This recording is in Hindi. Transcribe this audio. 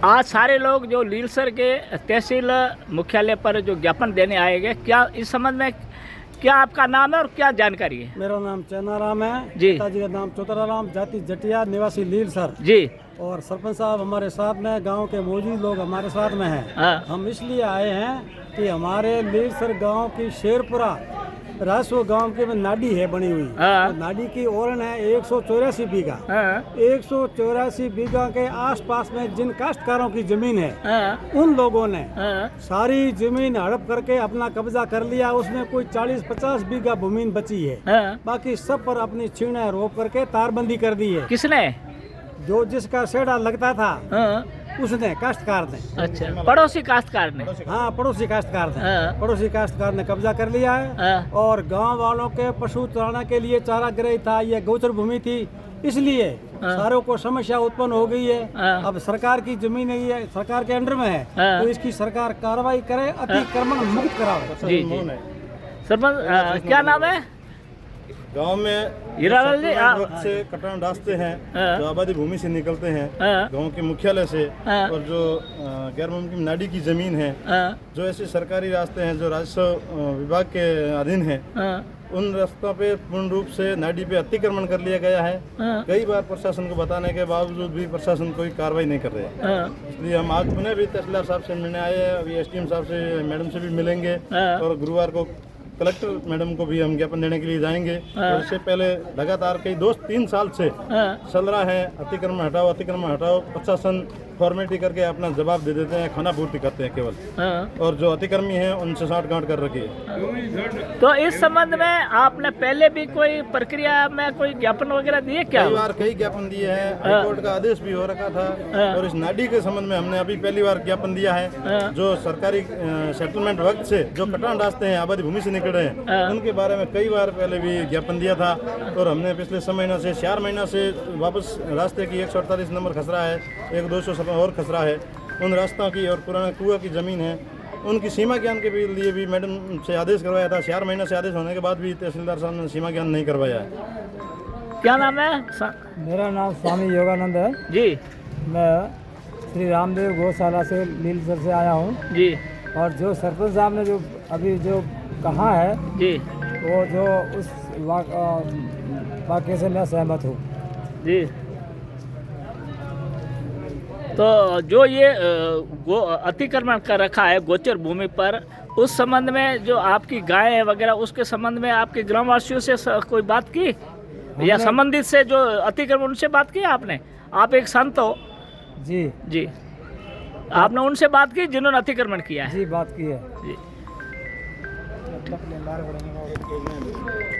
आज सारे लोग जो लीलसर के तहसील मुख्यालय पर जो ज्ञापन देने आएंगे, क्या इस संबंध में क्या आपका नाम है और क्या जानकारी है? मेरा नाम चैनाराम है जी। पिताजी का नाम चौतराराम, जाति जटिया, निवासी लीलसर जी। और सरपंच साहब हमारे साथ में, गांव के मौजूद लोग हमारे साथ में हैं। हाँ। हम इसलिए आए हैं कि हमारे लीलसर गांव की शेरपुरा राजस्व गांव के में नाडी है बनी हुई। हाँ। तो नाडी की ओरण है 184 बीघा। हाँ। 184 बीघा के आसपास में जिन काश्तकारों की जमीन है, हाँ। उन लोगों ने हाँ। सारी जमीन हड़प करके अपना कब्जा कर लिया। उसमें कोई 40-50 बीघा भूमि बची है। हाँ। बाकी सब पर अपनी छीणें रोप करके तारबंदी कर दी है। किसने? जो जिसका सेड़ा लगता था हाँ। उसने, काश्तकार ने। अच्छा, पड़ोसी काश्तकार ने? हाँ, पड़ोसी काश्तकार ने। हाँ। पड़ोसी काश्तकार ने कब्जा कर लिया है। हाँ। और गांव वालों के पशु चराने के लिए चारागृह था, ये गोचर भूमि थी, इसलिए हाँ। सारों को समस्या उत्पन्न हो गई है। हाँ। अब सरकार की जमीन है, ये सरकार के अंडर में है। हाँ। तो इसकी सरकार कार्रवाई करे, अतिक्रमण मुक्त कराओ। जी जी। सरपंच क्या नाम है? गांव में हीरालाल जी, वक्त से कटान रास्ते हैं हाँ। जो आबादी भूमि से निकलते हैं हाँ। गांव के मुख्यालय से, हाँ। और जो गैर मुमकिन नाडी की जमीन है, हाँ। जो ऐसे सरकारी रास्ते हैं जो राजस्व विभाग के अधीन है, हाँ। उन रास्तों पे पूर्ण रूप से नाडी पे अतिक्रमण कर लिया गया है। हाँ। कई बार प्रशासन को बताने के बावजूद भी प्रशासन कोई कार्रवाई नहीं कर रहे हैं। हाँ। इसलिए हम आज पुनः भी तहसीलदार साहब से मिलने आए हैं। अभी एसडीएम साहब से, मैडम से भी मिलेंगे हाँ। और गुरुवार को कलेक्टर मैडम को भी हम ज्ञापन देने के लिए जाएंगे। हाँ। और इससे पहले लगातार कई 2-3 साल से हाँ। चल रहा है अतिक्रमण हटाओ। प्रशासन फॉर्मेलिटी करके अपना जवाब दे देते हैं, खाना पूर्ति करते हैं केवल। हाँ। और जो अतिक्रमी हैं उनसे साठगांठ कर रखी है। तो इस संबंध में आपने पहले भी कोई प्रक्रिया में कोई ज्ञापन वगैरह दिए क्या? कई बार कई ज्ञापन दिए हैं, हाईकोर्ट का आदेश भी हो रखा था। हाँ। और इस नाडी के संबंध में हमने अभी पहली बार ज्ञापन दिया है। हाँ। जो सरकारी सेटलमेंट वक्त से जो कटान रास्ते हैं आबादी भूमि से निकल रहे हैं, हाँ। उनके बारे में कई बार पहले भी ज्ञापन दिया था। और हमने पिछले 6 महीनों से 4 महीना से वापस रास्ते की 148 नंबर खसरा है, एक 200 और खसरा है। उन रास्तों की और पुराना कुआ की ज़मीन है, उनकी सीमा ज्ञान के भी लिए भी मैडम से आदेश करवाया था। 4 महीने से आदेश होने के बाद भी तहसीलदार साहब ने सीमा ज्ञान नहीं करवाया है। क्या नाम है? मेरा नाम स्वामी योगानंद है। जी। मैं श्री रामदेव गौशाला से लीलसर से आया हूँ। जी। और जो सरपंच साहब ने जो अभी जो कहा है, जी। वो जो उस वाक्य से मैं सहमत हूँ। जी। तो जो ये अतिक्रमण कर रखा है गोचर भूमि पर, उस संबंध में जो आपकी गाय वगैरह, उसके संबंध में आपके ग्रामवासियों से कोई बात की या संबंधित से जो अतिक्रमण, उनसे बात की आपने? आप एक संत हो। जी जी। आपने उनसे बात की जिन्होंने अतिक्रमण किया है? जी, बात की है। जी।